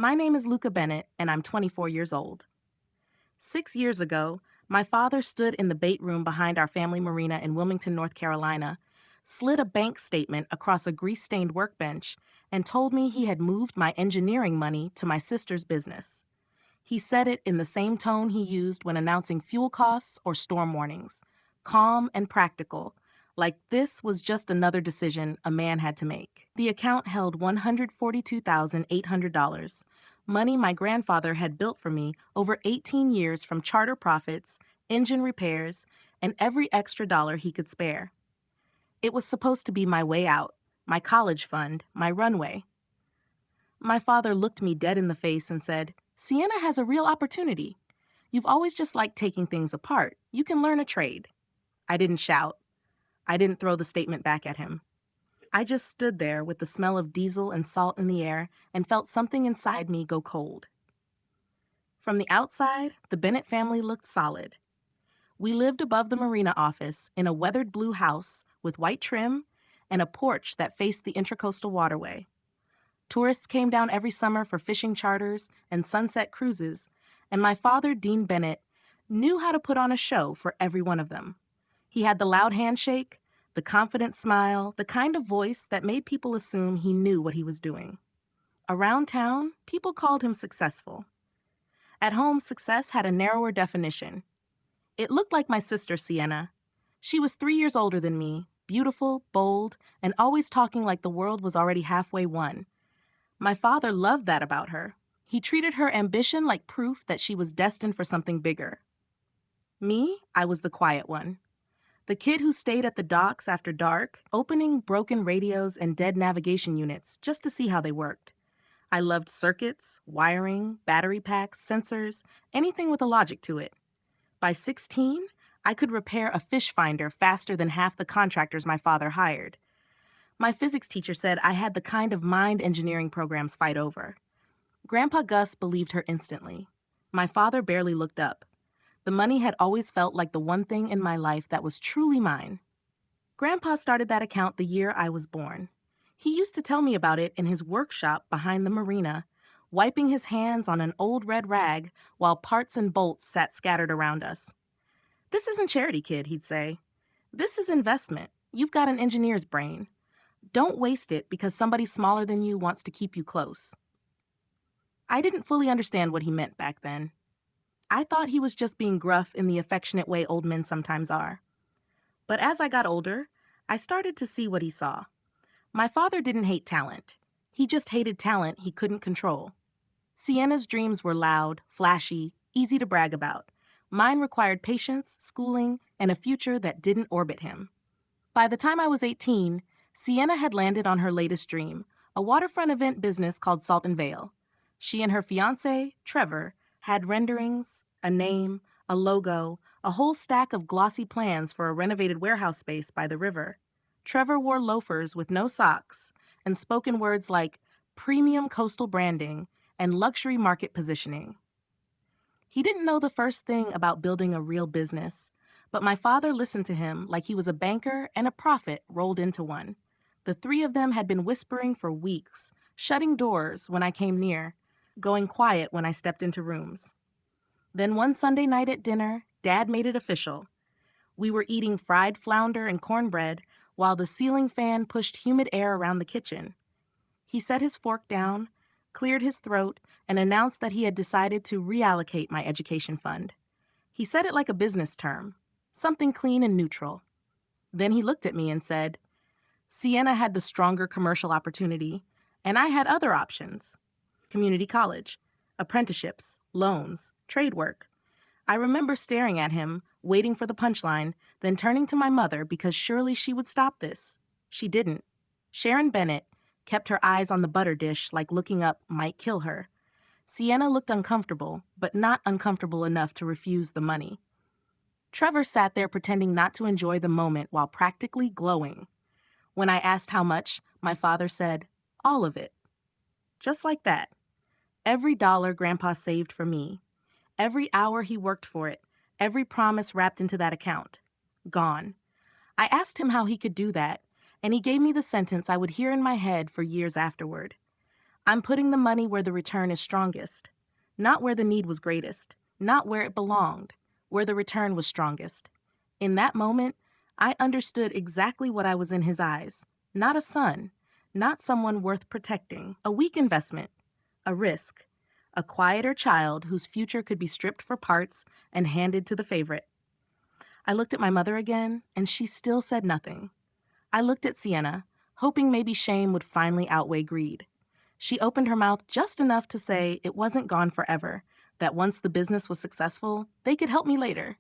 My name is Luca Bennett, and I'm 24 years old. 6 years ago, my father stood in the bait room behind our family marina in Wilmington, North Carolina, slid a bank statement across a grease-stained workbench, and told me he had moved my engineering money to my sister's business. He said it in the same tone he used when announcing fuel costs or storm warnings, calm and practical, like this was just another decision a man had to make. The account held $142,800, money my grandfather had built for me over 18 years from charter profits, engine repairs, and every extra dollar he could spare. It was supposed to be my way out, my college fund, my runway. My father looked me dead in the face and said, "Sienna has a real opportunity. You've always just liked taking things apart. You can learn a trade." I didn't shout. I didn't throw the statement back at him. I just stood there with the smell of diesel and salt in the air and felt something inside me go cold. From the outside, the Bennett family looked solid. We lived above the marina office in a weathered blue house with white trim and a porch that faced the Intracoastal Waterway. Tourists came down every summer for fishing charters and sunset cruises, and my father, Dean Bennett, knew how to put on a show for every one of them. He had the loud handshake, the confident smile, the kind of voice that made people assume he knew what he was doing. Around town, people called him successful. At home, success had a narrower definition. It looked like my sister, Sienna. She was 3 years older than me, beautiful, bold, and always talking like the world was already halfway won. My father loved that about her. He treated her ambition like proof that she was destined for something bigger. Me, I was the quiet one. The kid who stayed at the docks after dark, opening broken radios and dead navigation units just to see how they worked. I loved circuits, wiring, battery packs, sensors, anything with a logic to it. By 16, I could repair a fish finder faster than half the contractors my father hired. My physics teacher said I had the kind of mind engineering programs fight over. Grandpa Gus believed her instantly. My father barely looked up. The money had always felt like the one thing in my life that was truly mine. Grandpa started that account the year I was born. He used to tell me about it in his workshop behind the marina, wiping his hands on an old red rag while parts and bolts sat scattered around us. "This isn't charity, kid," he'd say. "This is investment. You've got an engineer's brain. Don't waste it because somebody smaller than you wants to keep you close." I didn't fully understand what he meant back then. I thought he was just being gruff in the affectionate way old men sometimes are. But as I got older, I started to see what he saw. My father didn't hate talent. He just hated talent he couldn't control. Sienna's dreams were loud, flashy, easy to brag about. Mine required patience, schooling, and a future that didn't orbit him. By the time I was 18, Sienna had landed on her latest dream, a waterfront event business called Salt and Veil. She and her fiancé, Trevor, had renderings, a name, a logo, a whole stack of glossy plans for a renovated warehouse space by the river. Trevor wore loafers with no socks and spoke in words like premium coastal branding and luxury market positioning. He didn't know the first thing about building a real business, but my father listened to him like he was a banker and a prophet rolled into one. The three of them had been whispering for weeks, shutting doors when I came near, going quiet when I stepped into rooms. Then one Sunday night at dinner, Dad made it official. We were eating fried flounder and cornbread while the ceiling fan pushed humid air around the kitchen. He set his fork down, cleared his throat, and announced that he had decided to reallocate my education fund. He said it like a business term, something clean and neutral. Then he looked at me and said, "Sienna had the stronger commercial opportunity, and I had other options. Community college, apprenticeships, loans, trade work." I remember staring at him, waiting for the punchline, then turning to my mother because surely she would stop this. She didn't. Sharon Bennett kept her eyes on the butter dish like looking up might kill her. Sienna looked uncomfortable, but not uncomfortable enough to refuse the money. Trevor sat there pretending not to enjoy the moment while practically glowing. When I asked how much, my father said, "All of it." Just like that. Every dollar Grandpa saved for me. Every hour he worked for it. Every promise wrapped into that account. Gone. I asked him how he could do that, and he gave me the sentence I would hear in my head for years afterward. I'm putting the money where the return is strongest, not where the need was greatest, not where it belonged, where the return was strongest. In that moment, I understood exactly what I was in his eyes. Not a son, not someone worth protecting, a weak investment, a risk, a quieter child whose future could be stripped for parts and handed to the favorite. I looked at my mother again, and she still said nothing. I looked at Sienna, hoping maybe shame would finally outweigh greed. She opened her mouth just enough to say it wasn't gone forever, that once the business was successful, they could help me later.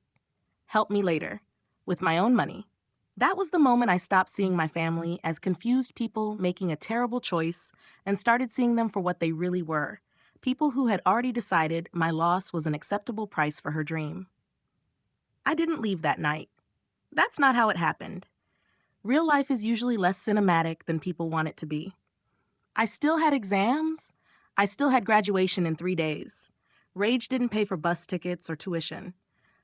Help me later. With my own money. That was the moment I stopped seeing my family as confused people making a terrible choice and started seeing them for what they really were. People who had already decided my loss was an acceptable price for her dream. I didn't leave that night. That's not how it happened. Real life is usually less cinematic than people want it to be. I still had exams. I still had graduation in 3 days. Rage didn't pay for bus tickets or tuition.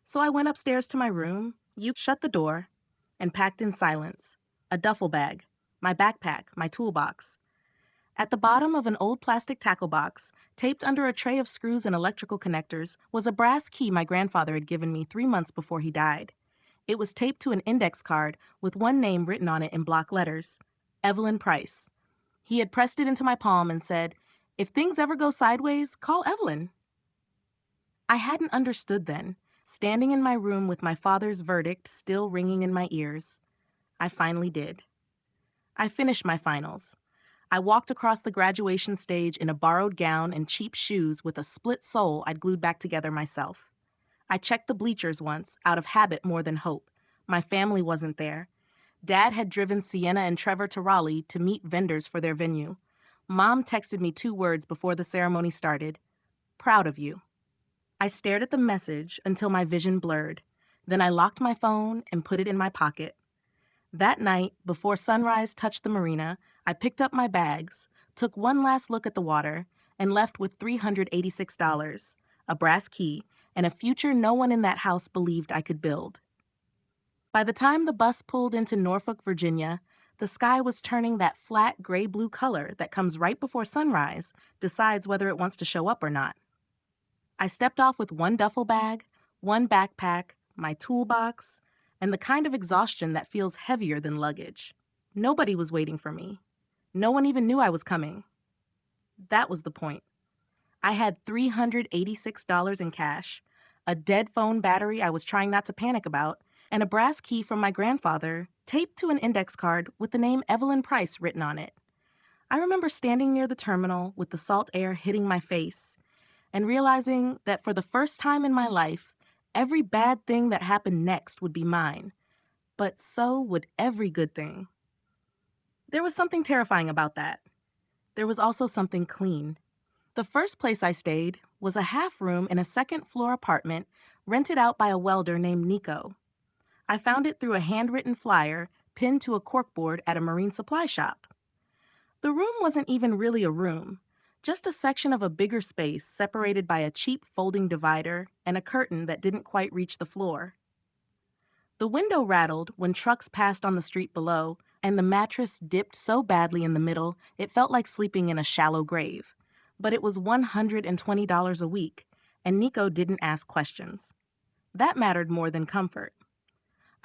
So I went upstairs to my room, shut the door, and packed in silence. A duffel bag, my backpack, my toolbox. At the bottom of an old plastic tackle box, taped under a tray of screws and electrical connectors, was a brass key my grandfather had given me 3 months before he died. It was taped to an index card with one name written on it in block letters, Evelyn Price. He had pressed it into my palm and said, "If things ever go sideways, call Evelyn." I hadn't understood then, standing in my room with my father's verdict still ringing in my ears. I finally did. I finished my finals. I walked across the graduation stage in a borrowed gown and cheap shoes with a split sole I'd glued back together myself. I checked the bleachers once, out of habit more than hope. My family wasn't there. Dad had driven Sienna and Trevor to Raleigh to meet vendors for their venue. Mom texted me 2 words before the ceremony started. "Proud of you." I stared at the message until my vision blurred. Then I locked my phone and put it in my pocket. That night, before sunrise touched the marina, I picked up my bags, took one last look at the water, and left with $386, a brass key, and a future no one in that house believed I could build. By the time the bus pulled into Norfolk, Virginia, the sky was turning that flat gray-blue color that comes right before sunrise, decides whether it wants to show up or not. I stepped off with one duffel bag, one backpack, my toolbox, and the kind of exhaustion that feels heavier than luggage. Nobody was waiting for me. No one even knew I was coming. That was the point. I had $386 in cash, a dead phone battery I was trying not to panic about, and a brass key from my grandfather taped to an index card with the name Evelyn Price written on it. I remember standing near the terminal with the salt air hitting my face and realizing that for the first time in my life, every bad thing that happened next would be mine. But so would every good thing. There was something terrifying about that. There was also something clean. The first place I stayed was a half-room in a second-floor apartment rented out by a welder named Nico. I found it through a handwritten flyer pinned to a corkboard at a marine supply shop. The room wasn't even really a room, just a section of a bigger space separated by a cheap folding divider and a curtain that didn't quite reach the floor. The window rattled when trucks passed on the street below, and the mattress dipped so badly in the middle it felt like sleeping in a shallow grave. But it was $120 a week, and Nico didn't ask questions. That mattered more than comfort.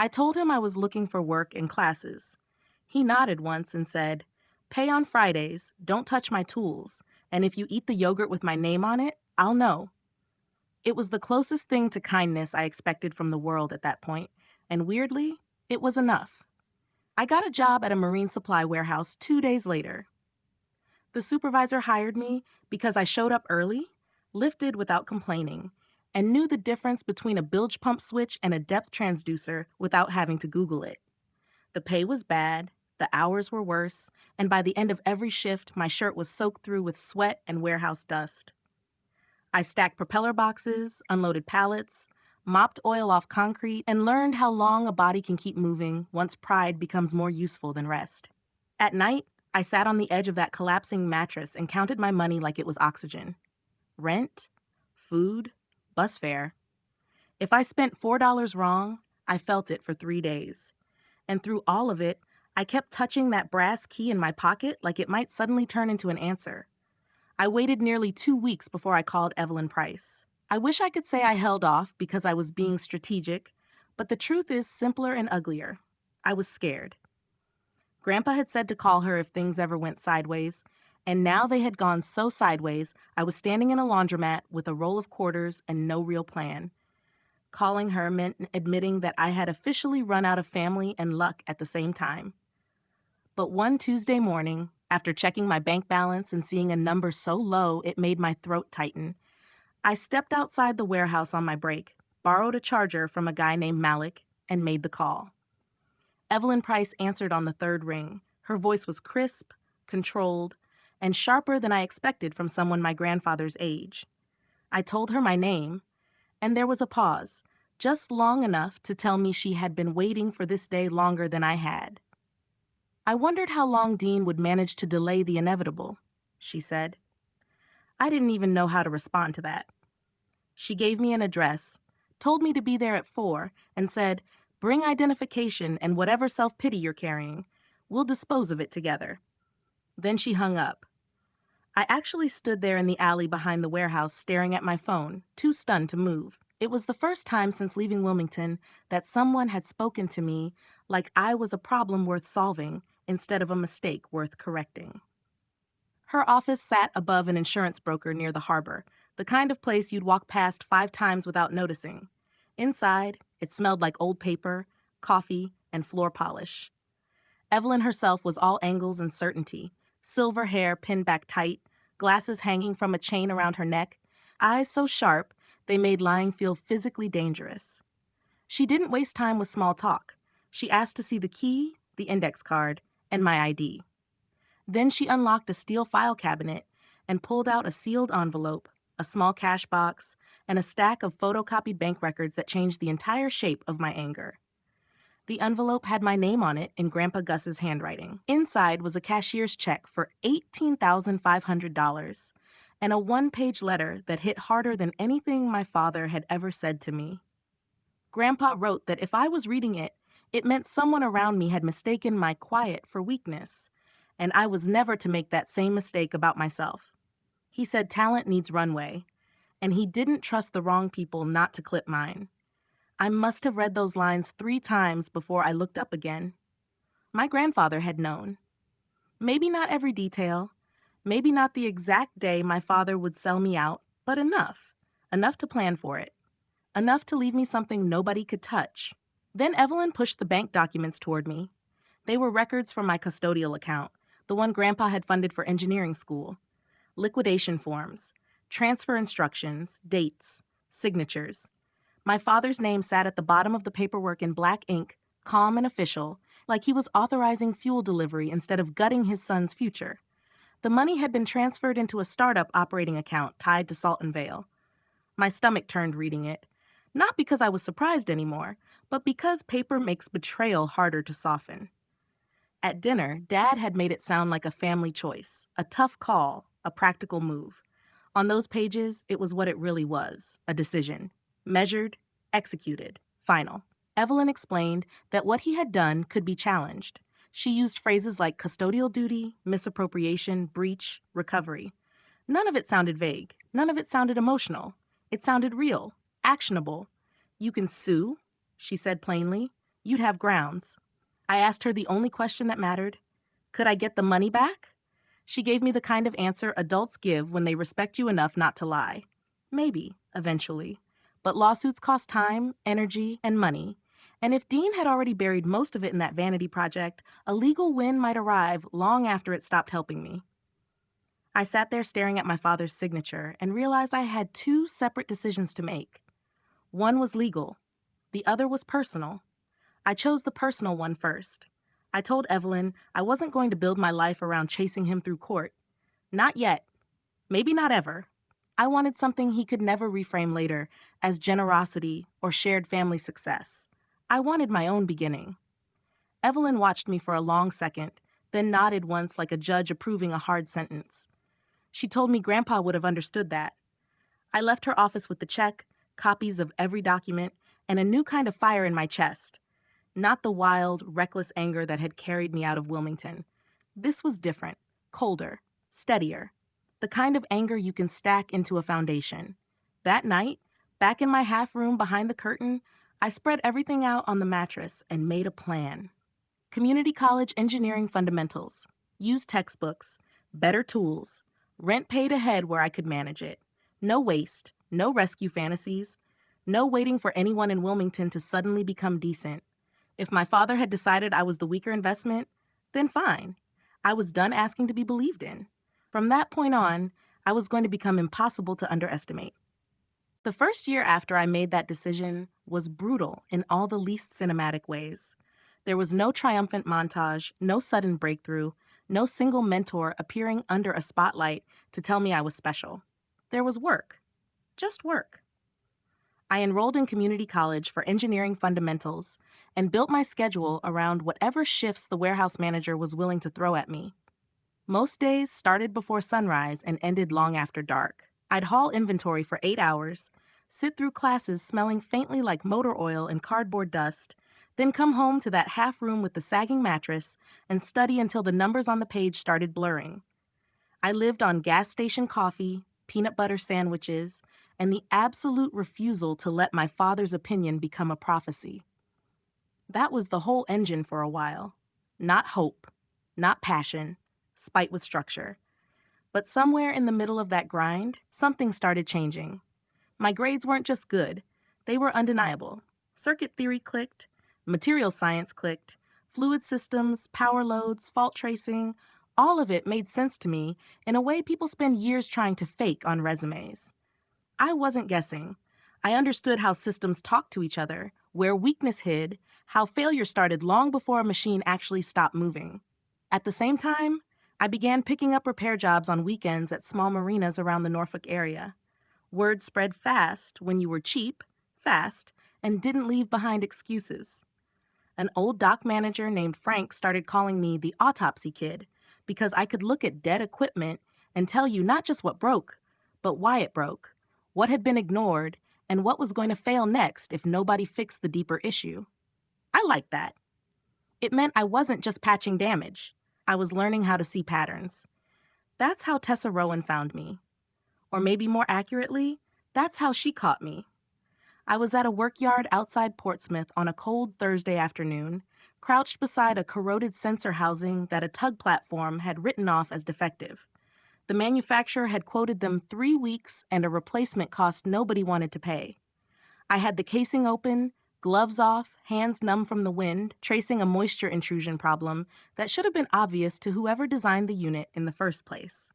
I told him I was looking for work and classes. He nodded once and said, "Pay on Fridays, don't touch my tools, and if you eat the yogurt with my name on it, I'll know." It was the closest thing to kindness I expected from the world at that point, and weirdly, it was enough. I got a job at a marine supply warehouse 2 days later. The supervisor hired me because I showed up early, lifted without complaining, and knew the difference between a bilge pump switch and a depth transducer without having to Google it. The pay was bad, the hours were worse, and by the end of every shift, my shirt was soaked through with sweat and warehouse dust. I stacked propeller boxes, unloaded pallets, mopped oil off concrete, and learned how long a body can keep moving once pride becomes more useful than rest. At night, I sat on the edge of that collapsing mattress and counted my money like it was oxygen. Rent, food, bus fare. If I spent $4 wrong, I felt it for 3 days. And through all of it, I kept touching that brass key in my pocket like it might suddenly turn into an answer. I waited nearly 2 weeks before I called Evelyn Price. I wish I could say I held off because I was being strategic, but the truth is simpler and uglier. I was scared. Grandpa had said to call her if things ever went sideways, and now they had gone so sideways I was standing in a laundromat with a roll of quarters and no real plan. Calling her meant admitting that I had officially run out of family and luck at the same time. But one Tuesday morning, after checking my bank balance and seeing a number so low it made my throat tighten, I stepped outside the warehouse on my break, borrowed a charger from a guy named Malik, and made the call. Evelyn Price answered on the third ring. Her voice was crisp, controlled, and sharper than I expected from someone my grandfather's age. I told her my name, and there was a pause, just long enough to tell me she had been waiting for this day longer than I had. I wondered how long Dean would manage to delay the inevitable, she said. I didn't even know how to respond to that. She gave me an address, told me to be there at 4, and said, "Bring identification and whatever self-pity you're carrying. We'll dispose of it together." Then she hung up. I actually stood there in the alley behind the warehouse staring at my phone, too stunned to move. It was the first time since leaving Wilmington that someone had spoken to me like I was a problem worth solving instead of a mistake worth correcting. Her office sat above an insurance broker near the harbor, the kind of place you'd walk past 5 times without noticing. Inside, it smelled like old paper, coffee, and floor polish. Evelyn herself was all angles and certainty, silver hair pinned back tight, glasses hanging from a chain around her neck, eyes so sharp they made lying feel physically dangerous. She didn't waste time with small talk. She asked to see the key, the index card, and my ID. Then she unlocked a steel file cabinet and pulled out a sealed envelope, a small cash box, and a stack of photocopied bank records that changed the entire shape of my anger. The envelope had my name on it in Grandpa Gus's handwriting. Inside was a cashier's check for $18,500 and a one-page letter that hit harder than anything my father had ever said to me. Grandpa wrote that if I was reading it, it meant someone around me had mistaken my quiet for weakness, and I was never to make that same mistake about myself. He said talent needs runway, and he didn't trust the wrong people not to clip mine. I must have read those lines 3 times before I looked up again. My grandfather had known. Maybe not every detail, maybe not the exact day my father would sell me out, but enough. Enough to plan for it. Enough to leave me something nobody could touch. Then Evelyn pushed the bank documents toward me. They were records from my custodial account, the one Grandpa had funded for engineering school. Liquidation forms, transfer instructions, dates, signatures. My father's name sat at the bottom of the paperwork in black ink, calm and official, like he was authorizing fuel delivery instead of gutting his son's future. The money had been transferred into a startup operating account tied to Salt and Vale. My stomach turned reading it, not because I was surprised anymore, but because paper makes betrayal harder to soften. At dinner, Dad had made it sound like a family choice, a tough call, a practical move. On those pages, it was what it really was, a decision. Measured, executed, final. Evelyn explained that what he had done could be challenged. She used phrases like custodial duty, misappropriation, breach, recovery. None of it sounded vague. None of it sounded emotional. It sounded real, actionable. "You can sue," she said plainly. "You'd have grounds." I asked her the only question that mattered. Could I get the money back? She gave me the kind of answer adults give when they respect you enough not to lie. Maybe, eventually. But lawsuits cost time, energy, and money. And if Dean had already buried most of it in that vanity project, a legal win might arrive long after it stopped helping me. I sat there staring at my father's signature and realized I had 2 separate decisions to make. One was legal. The other was personal. I chose the personal one first. I told Evelyn I wasn't going to build my life around chasing him through court. Not yet. Maybe not ever. I wanted something he could never reframe later as generosity or shared family success. I wanted my own beginning. Evelyn watched me for a long second, then nodded once like a judge approving a hard sentence. She told me Grandpa would have understood that. I left her office with the check, copies of every document, and a new kind of fire in my chest. Not the wild, reckless anger that had carried me out of Wilmington. This was different, colder, steadier. the kind of anger you can stack into a foundation. That night, back in my half room behind the curtain, I spread everything out on the mattress and made a plan. Community college engineering fundamentals, use textbooks, better tools, rent paid ahead where I could manage it. No waste, no rescue fantasies, no waiting for anyone in Wilmington to suddenly become decent. If my father had decided I was the weaker investment, then fine. I was done asking to be believed in. From that point on, I was going to become impossible to underestimate. The first year after I made that decision was brutal in all the least cinematic ways. There was no triumphant montage, no sudden breakthrough, no single mentor appearing under a spotlight to tell me I was special. There was work. Just work. I enrolled in community college for engineering fundamentals and built my schedule around whatever shifts the warehouse manager was willing to throw at me. Most days started before sunrise and ended long after dark. I'd haul inventory for 8 hours, sit through classes smelling faintly like motor oil and cardboard dust, then come home to that half room with the sagging mattress and study until the numbers on the page started blurring. I lived on gas station coffee, peanut butter sandwiches, and the absolute refusal to let my father's opinion become a prophecy. That was the whole engine for a while. Not hope, not passion, spite with structure. But somewhere in the middle of that grind, something started changing. My grades weren't just good, they were undeniable. Circuit theory clicked, material science clicked, fluid systems, power loads, fault tracing, all of it made sense to me in a way people spend years trying to fake on resumes. I wasn't guessing. I understood how systems talk to each other, where weakness hid, how failure started long before a machine actually stopped moving. At the same time, I began picking up repair jobs on weekends at small marinas around the Norfolk area. Word spread fast when you were cheap, fast, and didn't leave behind excuses. An old dock manager named Frank started calling me the autopsy kid because I could look at dead equipment and tell you not just what broke, but why it broke, what had been ignored, and what was going to fail next if nobody fixed the deeper issue. I liked that. It meant I wasn't just patching damage. I was learning how to see patterns. That's how Tessa Rowan found me. Or maybe more accurately, that's how she caught me. I was at a workyard outside Portsmouth on a cold Thursday afternoon, crouched beside a corroded sensor housing that a tug platform had written off as defective. The manufacturer had quoted them 3 weeks and a replacement cost nobody wanted to pay. I had the casing open, gloves off, hands numb from the wind, tracing a moisture intrusion problem that should have been obvious to whoever designed the unit in the first place.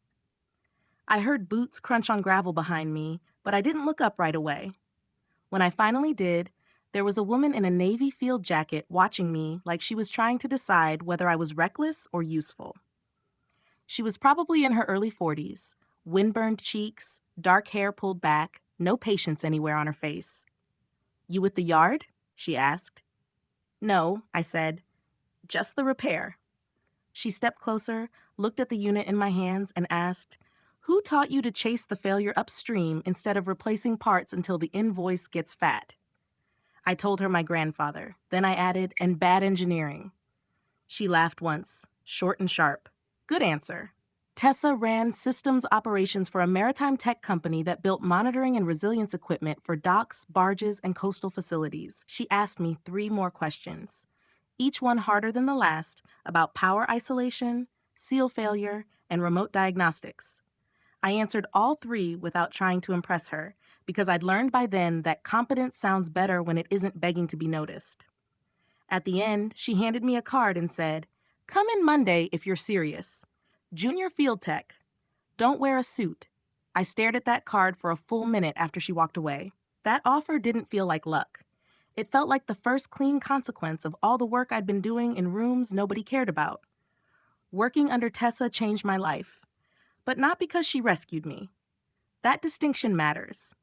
I heard boots crunch on gravel behind me, but I didn't look up right away. When I finally did, there was a woman in a navy field jacket watching me like she was trying to decide whether I was reckless or useful. She was probably in her early 40s, windburned cheeks, dark hair pulled back, no patience anywhere on her face. "You with the yard?" she asked. "No," I said. "Just the repair." She stepped closer, looked at the unit in my hands, and asked, "Who taught you to chase the failure upstream instead of replacing parts until the invoice gets fat?" I told her my grandfather. Then I added, "And bad engineering." She laughed once, short and sharp. Good answer. Tessa ran systems operations for a maritime tech company that built monitoring and resilience equipment for docks, barges, and coastal facilities. She asked me 3 more questions, each one harder than the last, about power isolation, seal failure, and remote diagnostics. I answered all 3 without trying to impress her, because I'd learned by then that competence sounds better when it isn't begging to be noticed. At the end, she handed me a card and said, "Come in Monday if you're serious. Junior Field Tech. Don't wear a suit." I stared at that card for a full minute after she walked away. That offer didn't feel like luck. It felt like the first clean consequence of all the work I'd been doing in rooms nobody cared about. Working under Tessa changed my life. But not because she rescued me. That distinction matters.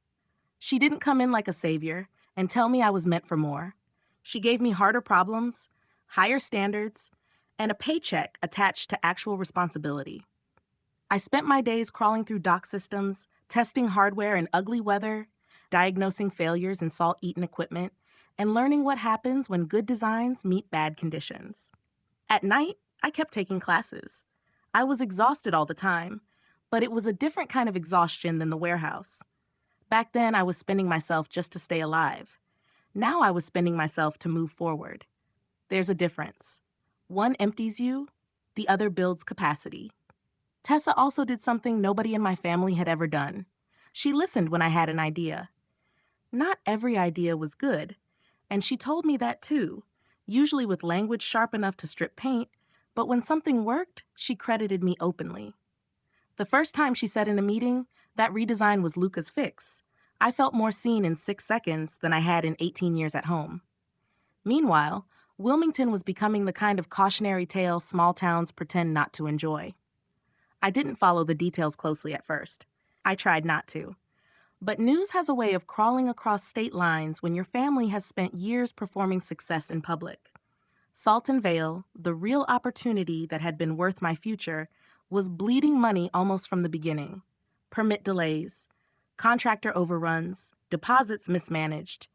She didn't come in like a savior and tell me I was meant for more. She gave me harder problems, higher standards, and a paycheck attached to actual responsibility. I spent my days crawling through dock systems, testing hardware in ugly weather, diagnosing failures in salt-eaten equipment, and learning what happens when good designs meet bad conditions. At night, I kept taking classes. I was exhausted all the time, But it was a different kind of exhaustion than the warehouse. Back then, I was spending myself just to stay alive. Now I was spending myself to move forward. There's a difference. One empties you, the other builds capacity. Tessa also did something nobody in my family had ever done. She listened when I had an idea. Not every idea was good, and she told me that too, usually with language sharp enough to strip paint, but when something worked, she credited me openly. The first time she said in a meeting, that redesign was Luca's fix. I felt more seen in 6 seconds than I had in 18 years at home. Meanwhile, Wilmington was becoming the kind of cautionary tale small towns pretend not to enjoy. I didn't follow the details closely at first. I tried not to. But news has a way of crawling across state lines when your family has spent years performing success in public. Salton Vale, the real opportunity that had been worth my future, was bleeding money almost from the beginning. Permit delays, contractor overruns, deposits mismanaged.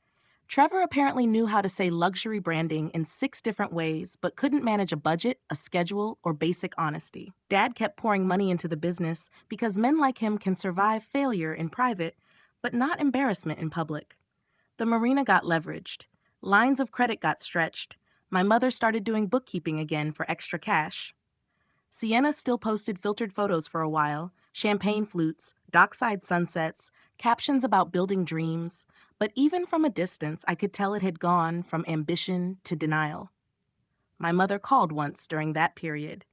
Trevor apparently knew how to say luxury branding in 6 different ways, but couldn't manage a budget, a schedule, or basic honesty. Dad kept pouring money into the business because men like him can survive failure in private, but not embarrassment in public. The marina got leveraged. Lines of credit got stretched. My mother started doing bookkeeping again for extra cash. Sienna still posted filtered photos for a while, champagne flutes, dockside sunsets, captions about building dreams, but even from a distance I could tell it had gone from ambition to denial. My mother called once during that period.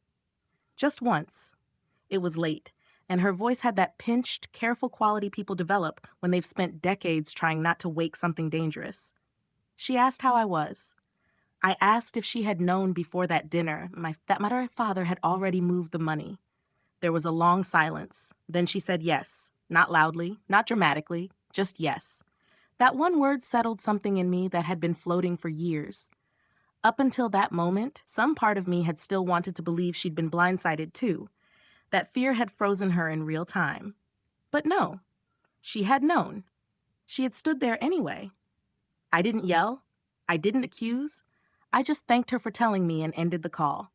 Just once. It was late, and her voice had that pinched, careful quality people develop when they've spent decades trying not to wake something dangerous. She asked how I was. I asked if she had known before that dinner that my father had already moved the money. There was a long silence. Then she said yes. Not loudly, not dramatically, just yes. That one word settled something in me that had been floating for years. Up until that moment, some part of me had still wanted to believe she'd been blindsided too, that fear had frozen her in real time. But no, she had known. She had stood there anyway. I didn't yell. I didn't accuse. I just thanked her for telling me and ended the call.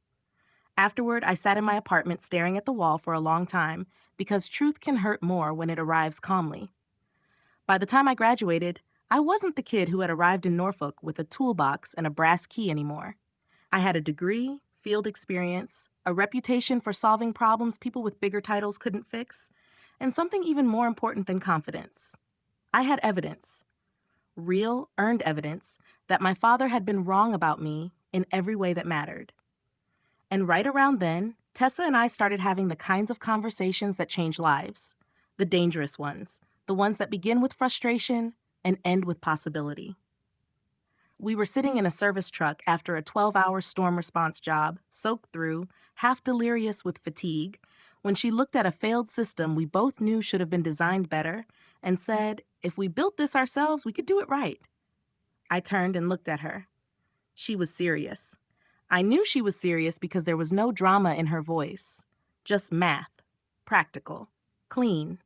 Afterward, I sat in my apartment staring at the wall for a long time because truth can hurt more when it arrives calmly. By the time I graduated, I wasn't the kid who had arrived in Norfolk with a toolbox and a brass key anymore. I had a degree, field experience, a reputation for solving problems people with bigger titles couldn't fix, and something even more important than confidence. I had evidence. Real, earned evidence that my father had been wrong about me in every way that mattered. And right around then, Tessa and I started having the kinds of conversations that change lives. The dangerous ones. The ones that begin with frustration and end with possibility. We were sitting in a service truck after a 12-hour storm response job, soaked through, half delirious with fatigue, when she looked at a failed system we both knew should have been designed better and said, if we built this ourselves, we could do it right. I turned and looked at her. She was serious. I knew she was serious because there was no drama in her voice. Just math. Practical. Clean.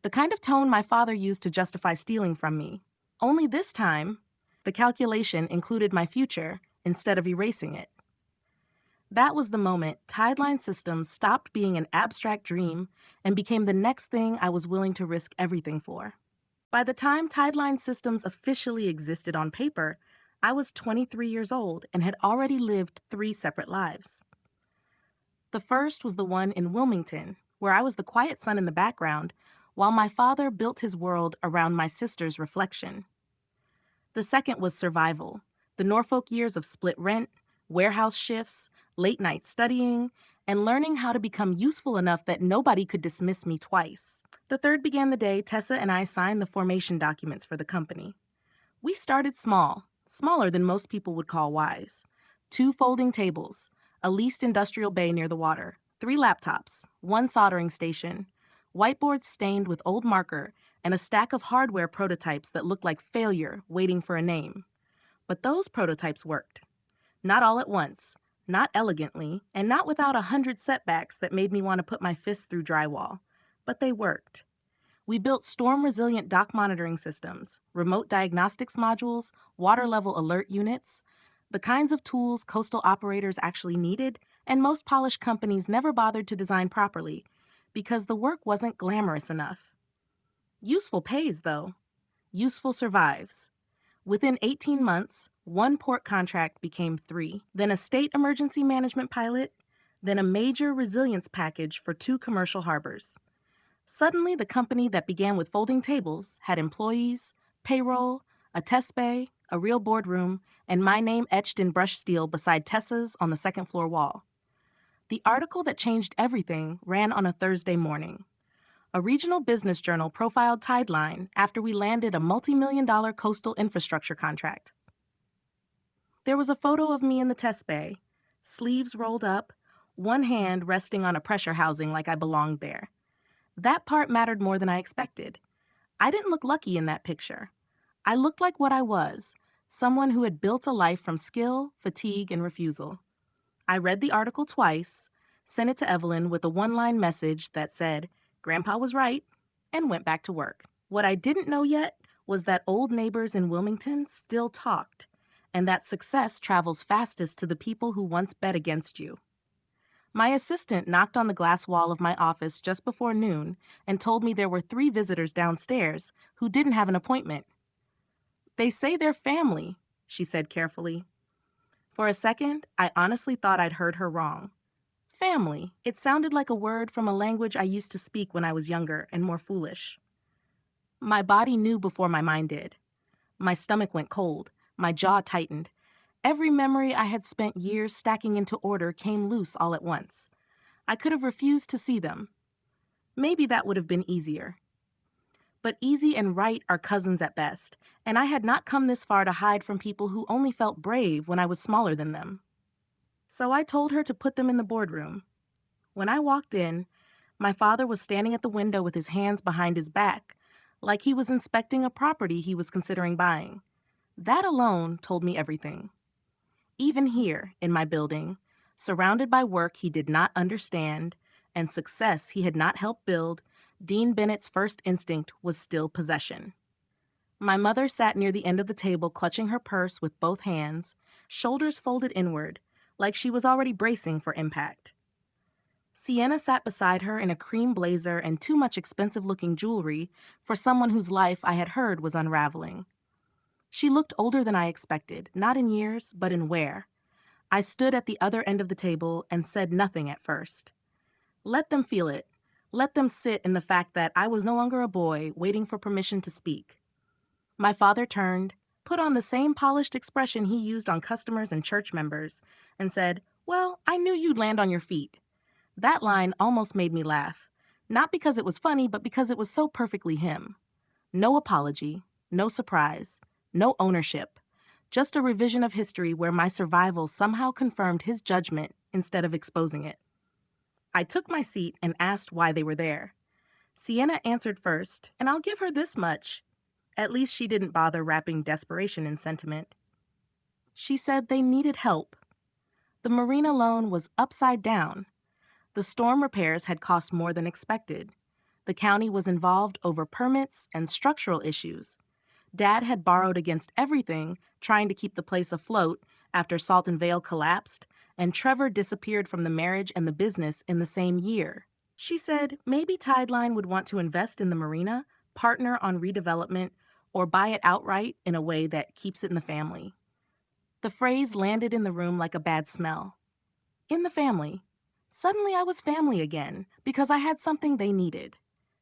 The kind of tone my father used to justify stealing from me. Only this time, the calculation included my future instead of erasing it. That was the moment Tideline Systems stopped being an abstract dream and became the next thing I was willing to risk everything for. By the time Tideline Systems officially existed on paper, I was 23 years old and had already lived 3 separate lives. The first was the one in Wilmington, where I was the quiet son in the background, while my father built his world around my sister's reflection. The second was survival, the Norfolk years of split rent, warehouse shifts, late-night studying, and learning how to become useful enough that nobody could dismiss me twice. The third began the day Tessa and I signed the formation documents for the company. We started small, smaller than most people would call wise. 2 folding tables, a leased industrial bay near the water, 3 laptops, 1 soldering station, whiteboards stained with old marker, and a stack of hardware prototypes that looked like failure waiting for a name. But those prototypes worked. Not all at once, not elegantly, and not without 100 setbacks that made me want to put my fists through drywall. But they worked. We built storm-resilient dock monitoring systems, remote diagnostics modules, water-level alert units, the kinds of tools coastal operators actually needed, and most polished companies never bothered to design properly, because the work wasn't glamorous enough. Useful pays, though. Useful survives. Within 18 months, one port contract became 3, then a state emergency management pilot, then a major resilience package for 2 commercial harbors. Suddenly, the company that began with folding tables had employees, payroll, a test bay, a real boardroom, and my name etched in brushed steel beside Tessa's on the second floor wall. The article that changed everything ran on a Thursday morning. A regional business journal profiled Tideline after we landed a multi-million-dollar coastal infrastructure contract. There was a photo of me in the test bay, sleeves rolled up, one hand resting on a pressure housing like I belonged there. That part mattered more than I expected. I didn't look lucky in that picture. I looked like what I was, someone who had built a life from skill, fatigue, and refusal. I read the article twice, sent it to Evelyn with a one-line message that said, "Grandpa was right," and went back to work. What I didn't know yet was that old neighbors in Wilmington still talked, and that success travels fastest to the people who once bet against you. My assistant knocked on the glass wall of my office just before noon and told me there were 3 visitors downstairs who didn't have an appointment. "They say they're family," she said carefully. For a second, I honestly thought I'd heard her wrong. Family. It sounded like a word from a language I used to speak when I was younger and more foolish. My body knew before my mind did. My stomach went cold. My jaw tightened. Every memory I had spent years stacking into order came loose all at once. I could have refused to see them. Maybe that would have been easier. But easy and right are cousins at best, and I had not come this far to hide from people who only felt brave when I was smaller than them. So I told her to put them in the boardroom. When I walked in, my father was standing at the window with his hands behind his back, like he was inspecting a property he was considering buying. That alone told me everything. Even here, in my building, surrounded by work he did not understand and success he had not helped build, Dean Bennett's first instinct was still possession. My mother sat near the end of the table clutching her purse with both hands, shoulders folded inward, like she was already bracing for impact. Sienna sat beside her in a cream blazer and too much expensive-looking jewelry for someone whose life I had heard was unraveling. She looked older than I expected, not in years, but in wear. I stood at the other end of the table and said nothing at first. Let them feel it. Let them sit in the fact that I was no longer a boy waiting for permission to speak. My father turned, put on the same polished expression he used on customers and church members, and said, "Well, I knew you'd land on your feet." That line almost made me laugh, not because it was funny, but because it was so perfectly him. No apology, no surprise, no ownership, just a revision of history where my survival somehow confirmed his judgment instead of exposing it. I took my seat and asked why they were there. Sienna answered first, and I'll give her this much. At least she didn't bother wrapping desperation in sentiment. She said they needed help. The marina loan was upside down. The storm repairs had cost more than expected. The county was involved over permits and structural issues. Dad had borrowed against everything, trying to keep the place afloat after Salt and Vale collapsed, and Trevor disappeared from the marriage and the business in the same year. She said maybe Tideline would want to invest in the marina, partner on redevelopment, or buy it outright in a way that keeps it in the family. The phrase landed in the room like a bad smell. In the family. Suddenly I was family again, because I had something they needed.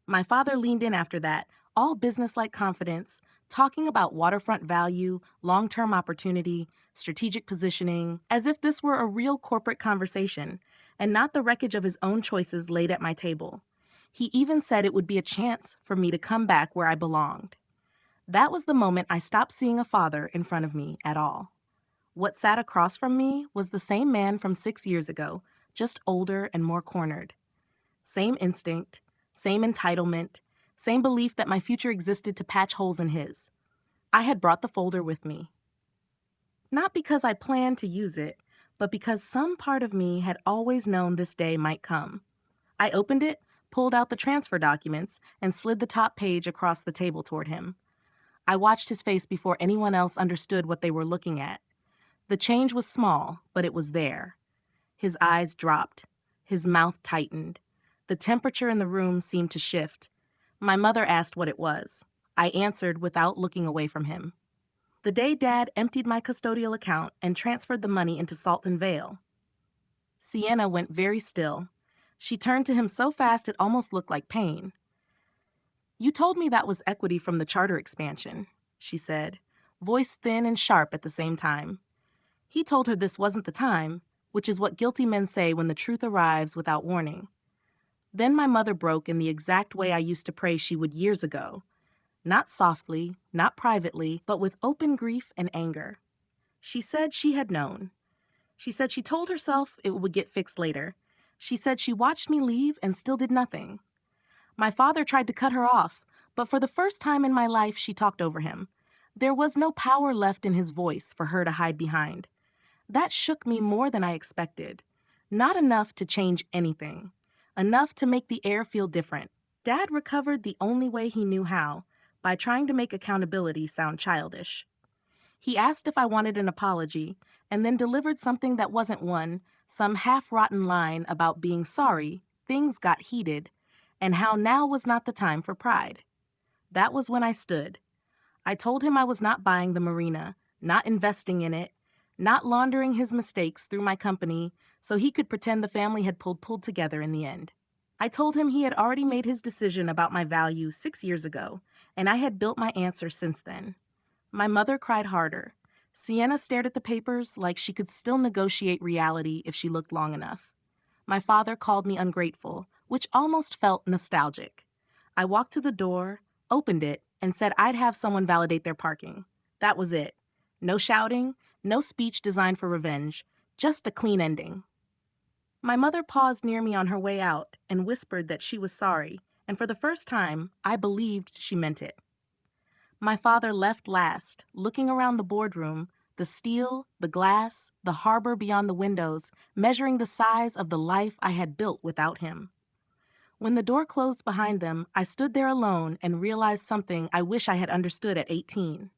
My father leaned in after that, all business-like confidence, talking about waterfront value, long-term opportunity, strategic positioning, as if this were a real corporate conversation, and not the wreckage of his own choices laid at my table. He even said it would be a chance for me to come back where I belonged. That was the moment I stopped seeing a father in front of me at all. What sat across from me was the same man from 6 years ago, just older and more cornered. Same instinct, same entitlement, same belief that my future existed to patch holes in his. I had brought the folder with me. Not because I planned to use it, but because some part of me had always known this day might come. I opened it, pulled out the transfer documents, and slid the top page across the table toward him. I watched his face before anyone else understood what they were looking at. The change was small, but it was there. His eyes dropped. His mouth tightened. The temperature in the room seemed to shift. My mother asked what it was. I answered without looking away from him. The day Dad emptied my custodial account and transferred the money into Salt and Vale. Sienna went very still. She turned to him so fast it almost looked like pain. "You told me that was equity from the charter expansion," she said, voice thin and sharp at the same time. He told her this wasn't the time, which is what guilty men say when the truth arrives without warning. Then my mother broke in the exact way I used to pray she would years ago. Not softly, not privately, but with open grief and anger. She said she had known. She said she told herself it would get fixed later. She said she watched me leave and still did nothing. My father tried to cut her off, but for the first time in my life she talked over him. There was no power left in his voice for her to hide behind. That shook me more than I expected. Not enough to change anything. Enough to make the air feel different. Dad recovered the only way he knew how, by trying to make accountability sound childish. He asked if I wanted an apology, and then delivered something that wasn't one, some half-rotten line about being sorry, things got heated, and how now was not the time for pride. That was when I stood. I told him I was not buying the marina, not investing in it, not laundering his mistakes through my company so he could pretend the family had pulled together in the end. I told him he had already made his decision about my value 6 years ago, and I had built my answer since then. My mother cried harder. Sienna stared at the papers like she could still negotiate reality if she looked long enough. My father called me ungrateful, which almost felt nostalgic. I walked to the door, opened it, and said I'd have someone validate their parking. That was it. No shouting, no speech designed for revenge, just a clean ending. My mother paused near me on her way out and whispered that she was sorry, and for the first time, I believed she meant it. My father left last, looking around the boardroom, the steel, the glass, the harbor beyond the windows, measuring the size of the life I had built without him. When the door closed behind them, I stood there alone and realized something I wish I had understood at 18.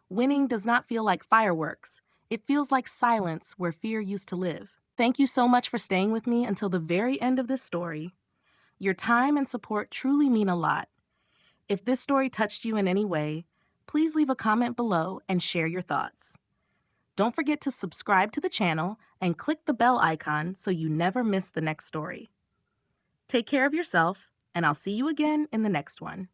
Winning does not feel like fireworks. It feels like silence where fear used to live. Thank you so much for staying with me until the very end of this story. Your time and support truly mean a lot. If this story touched you in any way, please leave a comment below and share your thoughts. Don't forget to subscribe to the channel and click the bell icon so you never miss the next story. Take care of yourself, and I'll see you again in the next one.